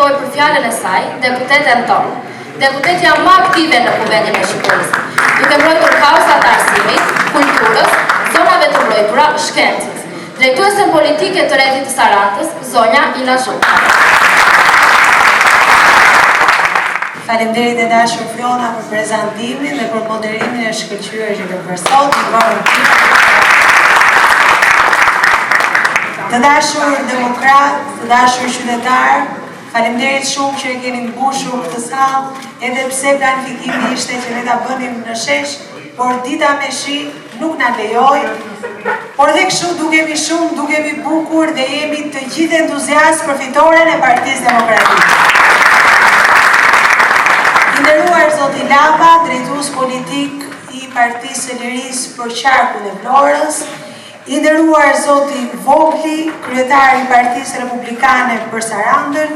ftoj për fjalën e saj deputetën tonë. Deputetja më aktive në Kuvendin e Shqipërisë, duke mbrojtur kauzat e arsimit, kulturës, zonave të mbrojtura, shkencës. Drejtuesen politike të Rendit të Sarandës, zonja Ila Zhuka. Faleminderit e dashur Flona për prezantimin dhe për moderimin e shkëlqyer që ke bërë sot. Të dashur demokrat, të dashur qytetar, faleminderit shumë që e keni mbushur këtë sallë, edhe pse planifikimi ishte që ne ta bënim në shesh, por dita me shi nuk na lejoi. Por dhe kështu dukemi bukur dhe jemi të gjithë entuziast për fitoren e Partisë Demokratike. I nderuar zoti Lapa, drejtues politik i Partisë së Lirisë për qarkun e Vlorës, i nderuar zoti Vogli, kryetari i Partisë Republikane për Sarandën,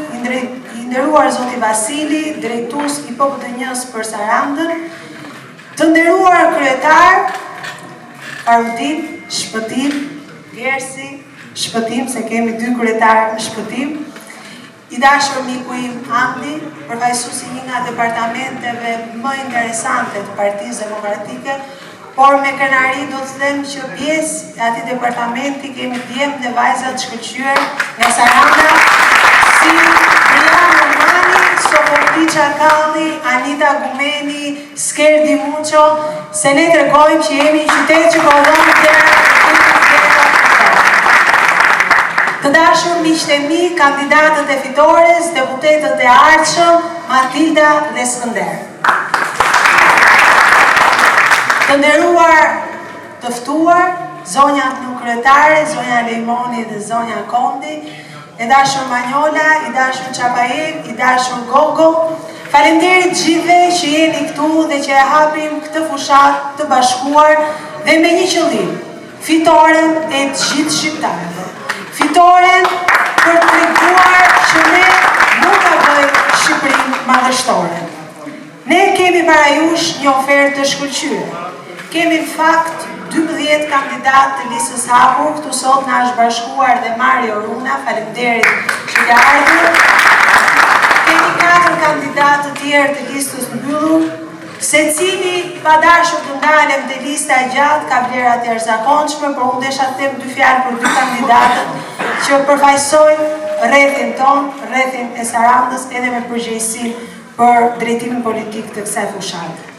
i nderuar zoti Vasili, drejtues i PPD-s për Sarandën, të nderuar kryetar Farudin, Shpëtim, Gersi, Shpëtim, se kemi 2 kryetar në Shpëtim, i dashur miku im Andi, përfaqësuesi një nga departamenteve më interesante të Partisë Demokratike, por me kënaqësi do të them që pjesë e atij departamenti kemi djemë dhe vajza të shkëlqyer nga Saranda, si Brian Romani, Sofotiça Kalli, Anita Gumeni, Skerdi Muço, se ne tregojmë që jemi një qytet që kohon dera. Të dashur miqtë e mi, kandidatët e fitores, deputetët e ardhshëm, Matilda dhe Skënder. Të nderuar të ftuar, zonja kryetare, zonja Lejmoni dhe zonja Kondi, e dashur Manjola, i dashur Çapaev, i dashur Gogo, faleminderit gjithëve që jeni këtu dhe që e hapim këtë fushat të bashkuar dhe me një qëllim, fitoren e të gjithë shqiptarëve. Fitoren për të treguar që ne nuk ka bëjmë Shqipërinë madhështore. Ne kemi para jush një ofertë të shkëlqyer. Kemi në fakt 12 kandidatë të listës hapur, këtu sot na është bashkuar dhe Mario Runa, faleminderit që ka ardhur. Kemi 4 kandidatë të tjerë të listës mbyllur, secili pa dashur të ndalem te lista e gjatë ka vlera të jashtëzakonshme, por unë desha të them 2 fjalë për 2 kandidatët që përfaqësojnë rrethin ton, rrethin e Sarandës, edhe me përgjegjësi për drejtimin politik të kësaj fushate.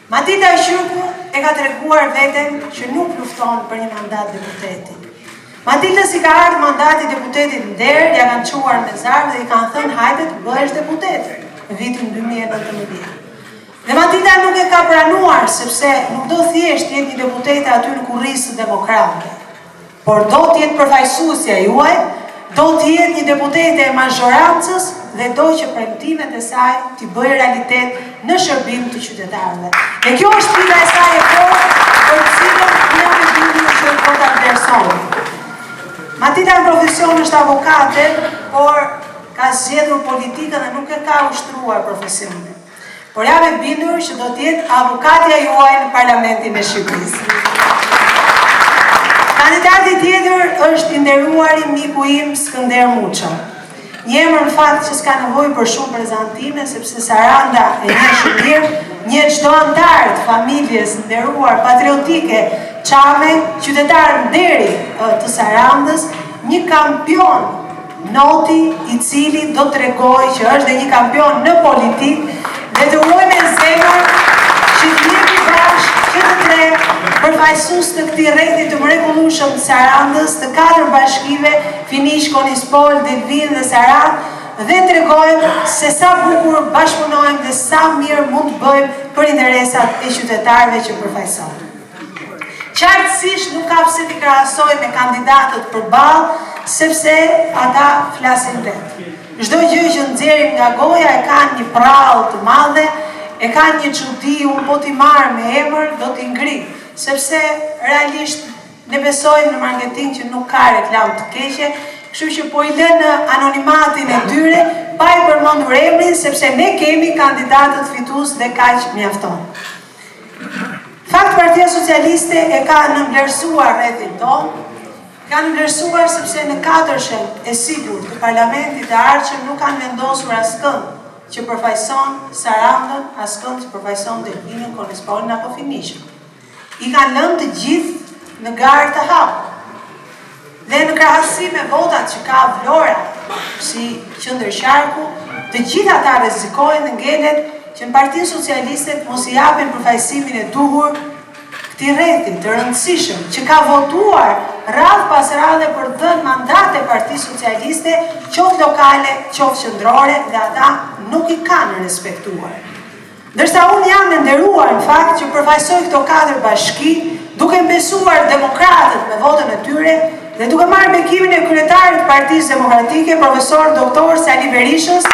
Matilda Shqyrku e ka treguar veten që nuk lufton për një mandat deputeti. Matilda si ka ardhur mandati deputetit nder, ja kanë çuar me zarf dhe i kanë thënë hajde të bëhesh deputet në vitin 2019. Dhe Matilda nuk e ka pranuar, sepse nuk do thjesht jetë një deputete aty në kurrisë demokrate, por do të jetë përfaqësuesja juaj, do të jetë një deputete e mazhorancës dhe do që premtimet e saj t'i bëjë realitet në shërbim të qytetarëve. Dhe kjo është pika e saj e fortë për të cilën ne u bindur që do ta vlerësojmë. Matilda në profesion është avokate, por ka zgjedhur politikën dhe nuk e ka ushtruar profesionin. Por jam e bindur që do të jetë avokatja juaj në Parlamentin e Shqipërisë. Kandidati tjetër është i nderuari miku im Skënder Muço. Një emër në fakt që s'ka nevojë për shumë prezantime, sepse Saranda e njeh shumë mirë, një çdo antar të familjes nderuar patriotike, çame, qytetar nderi të Sarandës, një kampion noti i cili do të tregojë që është dhe një kampion në politikë. Dhe të urojmë me zemër që të jemi bashkë që të tre përfaqësues të këtij rrethi të mrekullueshëm të Sarandës, të 4 bashkive, Finish, Konispol, Delvin dhe Sarandë, dhe tregojmë se sa bukur bashkëpunojmë dhe sa mirë mund të bëjmë për interesat e qytetarëve që përfaqësojmë. Qartësisht nuk ka pse t'i krahasoj me kandidatët përballë, sepse ata flasin vetë. Çdo gjë që nxjerrin nga goja e kanë një prallë të madhe, e kanë një çudi, unë po t'i marr me emër, do t'i ngri, sepse realisht ne besojmë në marketing që nuk ka reklam të keqe, kështu që po i lënë në anonimatin e tyre, pa i përmendur emrin, sepse ne kemi kandidatët fitues dhe kaq mjafton. Fakt Partia Socialiste e ka nënvlerësuar rrethin tonë, Kanë vlerësuar sepse në 4 e sigurt të parlamentit të ardhshëm nuk kanë vendosur askënd që përfaqëson Sarandën, askënd që përfaqëson Delfinën, Konespolin apo Finishën. I kanë lënë të gjithë në garë të hapur. Dhe në krahasim me votat që ka Vlora si qendër qarku, të gjithë ata rrezikojnë dhe ngelet që në Partinë Socialiste mos i japin përfaqësimin e duhur këtij rrethi të rëndësishëm që ka votuar radh pas radhe për të dhënë mandate Partisë Socialiste, qoftë lokale, qoftë qendrore, dhe ata nuk i kanë respektuar. Ndërsa unë jam e nderuar në fakt që përfaqësoj këto 4 bashki, duke besuar demokratët me votën e tyre dhe duke marrë bekimin e kryetarit të Partisë Demokratike, profesor doktor Sali Berishës,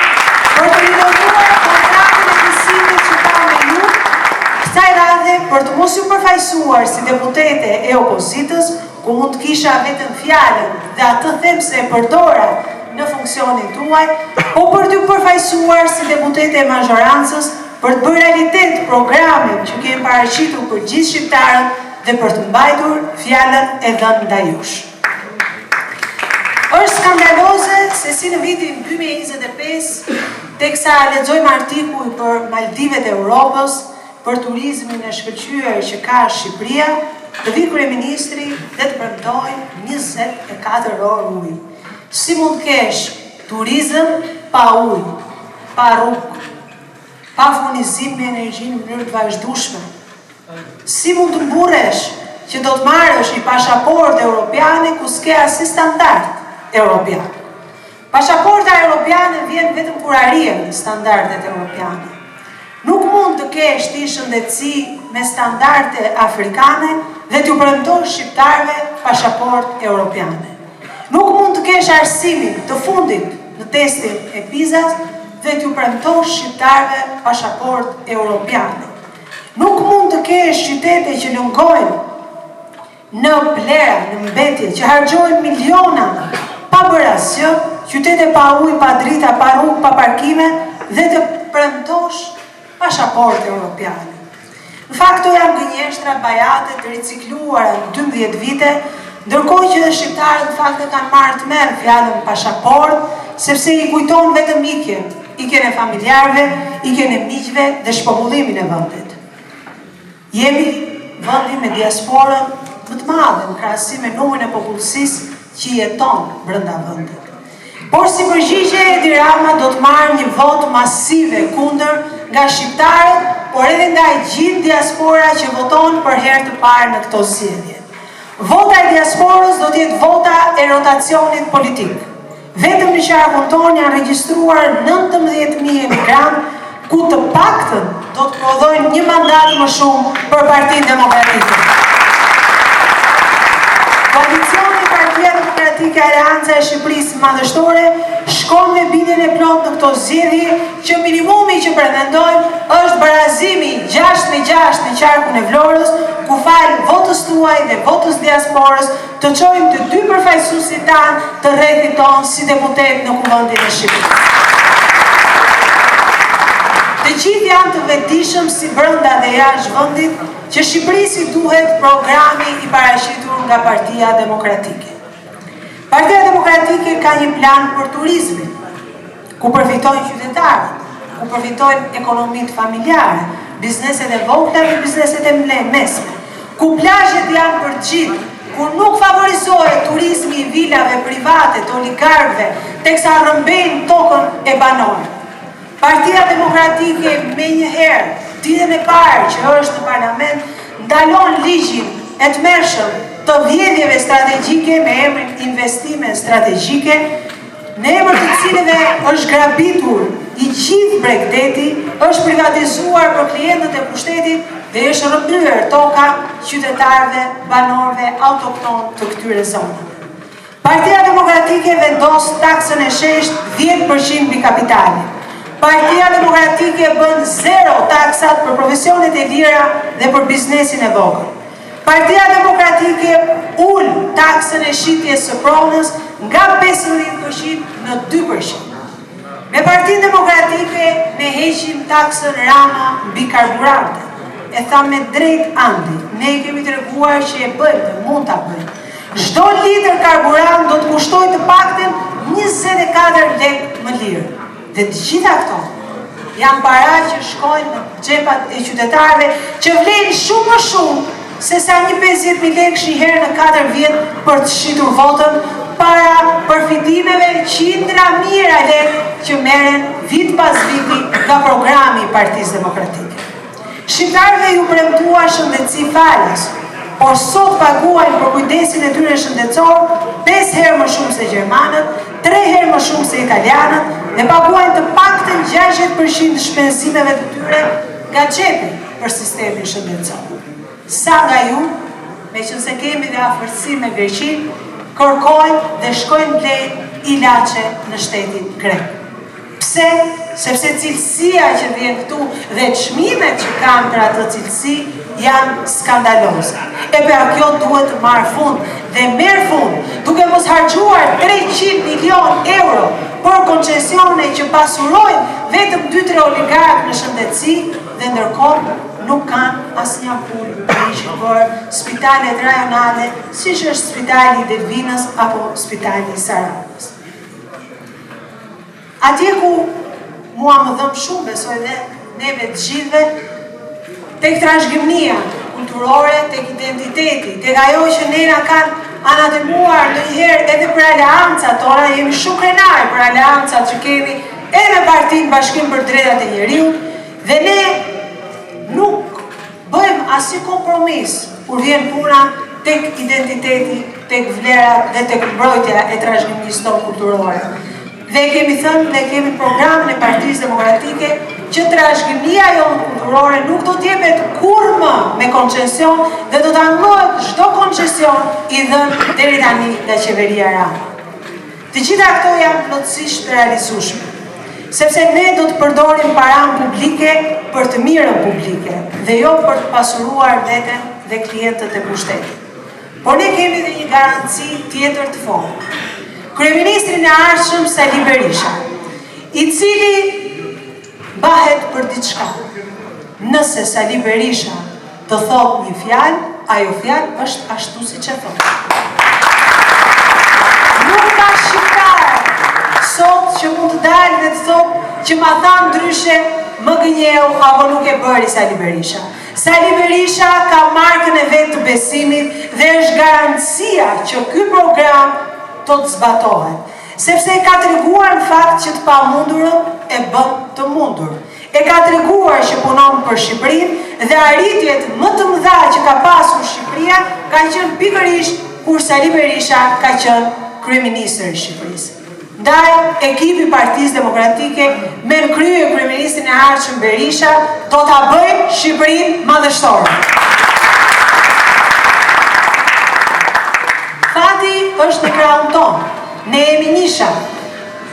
për të rinnovuar kontraktën e besimit që ka me ju, kësaj radhe për të mos ju përfaqësuar si deputete e opozitës, ku mund të kisha vetëm fjalën dhe atë them se e përdora në funksionin tuaj, po për t'ju përfaqësuar si deputete e mazhorancës për të bërë realitet programin që kemi paraqitur për gjithë shqiptarët dhe për të mbajtur fjalën e dhënë ndaj jush. Është skandaloze se si në vitin 2025, teksa lexojmë artikuj për Maldivet e Europës, për turizmin e shkëlqyer që ka Shqipëria, të vi kryeministri dhe të premtoj 24 orë ujë. Si mund kesh turizëm pa ujë, pa rrugë, pa furnizim me energji në mënyrë të vazhdueshme? Si mund të mburresh që do të marrësh një pasaportë europiane ku s'ke as standard europian? Pasaporta europiane vjen vetëm kur arrihen standardet europiane. Nuk mund të kesh ti shëndetësi me standarde afrikane dhe t'ju premtosh shqiptarëve pasaportë europiane. Nuk mund të kesh arsimin të fundit në testin e PISA-s dhe t'ju premtosh shqiptarëve pasaportë europiane. Nuk mund të kesh qytete që lëngojnë në plera, në mbetje, që harxojnë miliona pa bërë asgjë, qytete pa ujë, pa drita, pa rrugë, pa parkime, dhe të premtosh pasaportë europiane. Në fakt, to janë gënjeshtra bajate të ricikluara në 12 vite, ndërkohë që dhe shqiptarët në fakt e kanë marrë të merë fjalën pasaportë, sepse i kujton vetëm ikjen e familjarëve, ikjen e miqve dhe shpopullimin e vendit. Jemi vendi me diasporën më të madhe në krahasim me numrin e popullsisë që jeton brenda vendit. Por si përgjigje, Edi Rama do të marrë një votë masive kundër nga shqiptarët, por edhe nga gjithë diaspora që voton për herë të parë në këto zgjedhje. Vota e diasporës do të jetë vota e rotacionit politik. Vetëm në qarkun tonë janë regjistruar 19.000 emigrantë, ku të paktën do të prodhojnë një mandat më shumë për Partinë Demokratike. Koalicioni Partia Demokratike Aleanca e Shqipërisë Madhështore shkon me bindjen e plot në këto zgjedhje që minimumi që pretendojmë është barazimi 6-6 në qarkun e Vlorës, ku fal votës tuaj dhe votës diasporës të çojmë të dy përfaqësuesit tanë të rrethit tonë si deputet në Kuvendin e Shqipërisë. Të gjithë janë të vetëdijshëm si brenda dhe jashtë vendit që Shqipërisi duhet programi i paraqitur nga Partia Demokratike. Partia Demokratike ka një plan për turizmin, ku përfitojnë qytetarët, ku përfitojnë ekonomitë familjare, bizneset e vogla dhe bizneset e mesme, ku plazhet janë për gjithë, ku nuk favorizohet turizmi i vilave private të oligarkëve, teksa rrëmbejnë tokën e banorëve. Partia Demokratike me njëherë, ditën e parë që është në parlament, ndalon ligjin e tmerrshëm të vjedhjeve strategjike me emrin investime strategjike, në emër të cilëve është grabitur i gjithë Bregdeti, është privatizuar për klientët e pushtetit dhe është rrëmbyer toka qytetarëve, banorëve autokton të këtyre zonave. Partia Demokratike vendos taksën e sheshtë 10% mbi kapitalin. Partia Demokratike bën 0 taksat për profesionet e lira dhe për biznesin e vogël. Partia Demokratike ul taksën e shitjes së pronës nga 15% në 2%. Me Partinë Demokratike ne heqim taksën Rama mbi karburante. E tha me drejt andi, ne kemi treguar që e bëjmë dhe mund ta bëjmë. Çdo litër karburant do të kushtoj të paktën 24 lekë më lirë. Dhe të gjitha këto janë para që shkojnë në xhepat e qytetarëve që vlen shumë më shumë se sa një 50.000 lekë një herë në 4 vjet për të shitur votën para përfitimeve qindra mijëra lekë që merren vit pas viti nga programi i Partisë Demokratike. Shqiptarëve ju premtua shëndetësi falas, por sot paguajnë për kujdesin e tyre shëndetësor 5 herë më shumë se gjermanët, 3 herë më shumë se italianët dhe paguajnë të paktën 60% shpenzimeve të tyre nga xhepi për sistemin shëndetësor. Sa nga ju, meqense kemi dhe afërsi me Greqinë, kërkojnë dhe shkojnë blejnë ilaçe në shtetin grek. Pse? Sepse cilësia që vjen këtu dhe çmimet që kanë për atë cilësi janë skandaloze. E pra kjo duhet të marrë fund dhe merr fund, duke mos harxuar 300 milion euro për koncesione që pasurojnë vetëm 2-3 oligarkë në shëndetësi dhe ndërkohë nuk kanë asnjë punë për spitalet rajonale, siç është spitali i Delvinës apo spitali i Saranës. Atje ku mua më dhëm shumë, besoj dhe neve të gjithëve, tek trashëgimia kulturore, tek identiteti, tek ajo që nena kanë anatemuar ndonjëherë edhe për aleancat tona, jemi shumë krenarë për aleancat që kemi edhe me Partinë Bashkim për Drejtat e Njeriut, dhe ne nuk bëjmë asnjë kompromis kur vjen puna tek identiteti, tek vlerat dhe tek mbrojtja e trashëgimisë tonë kulturore. Dhe kemi thënë dhe kemi programin e Partisë Demokratike që trashëgimia jonë kulturore nuk do t'jepet kurrë më me koncesion dhe do të anullohet çdo koncesion i dhënë deri tani nga qeveria Rama. Të gjitha këto janë plotësisht të realizueshme, sepse ne do të përdorim paranë publike për të mirën publike dhe jo për të pasuruar veten dhe klientët e pushtetit. Por ne kemi dhe një garanci tjetër të fortë. Kryeministrin e ardhshëm Sali Berisha, i cili bahet për diçka. Nëse Sali Berisha të thotë një fjalë, ajo fjalë është ashtu siç e thotë. Nuk ka shqiptar sot që mund të dalë dhe të thotë që ma tha ndryshe më gënjeu apo nuk e bëri Sali Berisha. Sali Berisha ka markën e vetë të besimit dhe është garancia që ky program do të zbatohet, sepse e ka treguar në fakt që të pamundurën e bën të mundur. E ka treguar që punon për Shqipërinë dhe arritjet më të mëdha që ka pasur Shqipëria ka qenë pikërisht kur Sali Berisha ka qenë kryeministër i Shqipërisë. Ndaj, ekipi Partisë Demokratike me në krye kryeministrin e ardhshëm Berisha do ta bëjë Shqipërinë madhështore. Fati është në krahun tonë. Ne jemi nisha.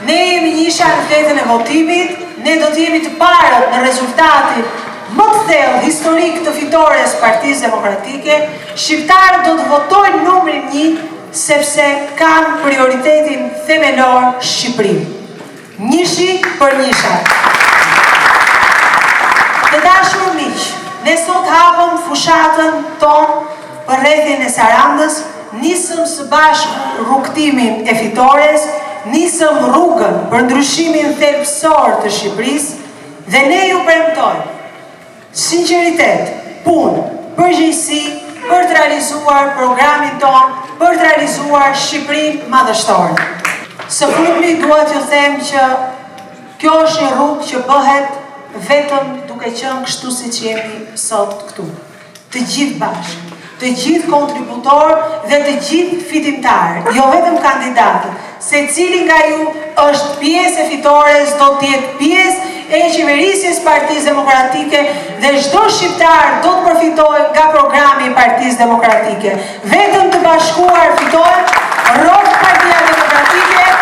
Ne jemi nisha në fletën e votimit, ne do të jemi të parët në rezultatin më të thellë historik të fitores Partisë Demokratike. Shqiptarët do të votojnë numrin 1 sepse kanë prioritetin themelor Shqipërinë. Njëshi për njëshat. Të dashur miq, ne sot hapëm fushatën tonë për rrethin e Sarandës. Nisëm së bashku rrugtimin e fitores, nisëm rrugën për ndryshimin thelbësor të Shqipërisë dhe ne ju premtojmë sinqeritet, punë, përgjegjësi për të realizuar programin tonë, për të realizuar Shqipërinë madhështore. Së fundmi duhet ju them që kjo është një rrugë që bëhet vetëm duke qenë kështu siç jemi sot këtu. Të gjithë bashkë, të gjithë kontributorë dhe të gjithë fitimtarë, jo vetëm kandidatët, secili nga ju është pjesë e fitores, do të jetë pjesë e qeverisjes Partisë Demokratike dhe çdo shqiptar do të përfitojë nga programi i Partisë Demokratike. Vetëm të bashkuar fitojnë, rrot Partia Demokratike.